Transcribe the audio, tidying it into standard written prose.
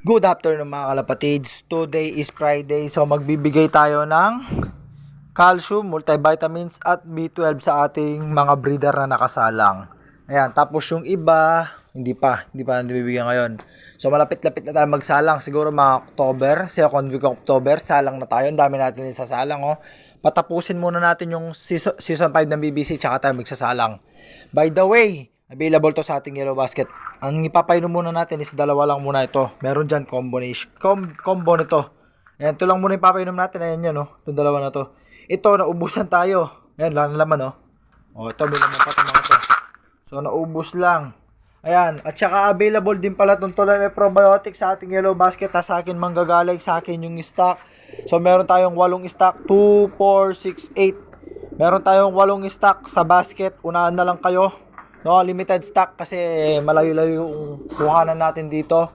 Good afternoon mga kalapatids. Today is Friday, so magbibigay tayo ng calcium, multivitamins at B12 sa ating mga breeder na nakasalang. Ayan, tapos yung iba, hindi pa nabibigyan ngayon. So malapit-lapit na tayo magsalang, siguro mga October, second week of October, salang na tayo. Ang dami natin sasalang, oh. Patapusin muna natin yung season 5 ng BBC, tsaka tayo magsasalang. By the way, available to sa ating Yellow Basket. Ang ipapainom muna natin is dalawa lang muna ito. Meron dyan combination. Combo nito. Ayan, ito lang muna ipapainom natin. Ayan yun, oh. Itong dalawa na to. Ito, naubusan tayo. Ayan, lang laman, oh. Oh, ito, may laman pa ito mga to. So, naubos lang. Ayan, at saka available din pala itong tulay may probiotic sa ating Yellow Basket. Sa akin manggagaling, sa akin yung stock. So, meron tayong 8 stock. 2, 4, 6, 8. Meron tayong 8 stock sa basket. Unahan na lang kayo. No, limited stock kasi malayo-layo yung kuhanan natin dito.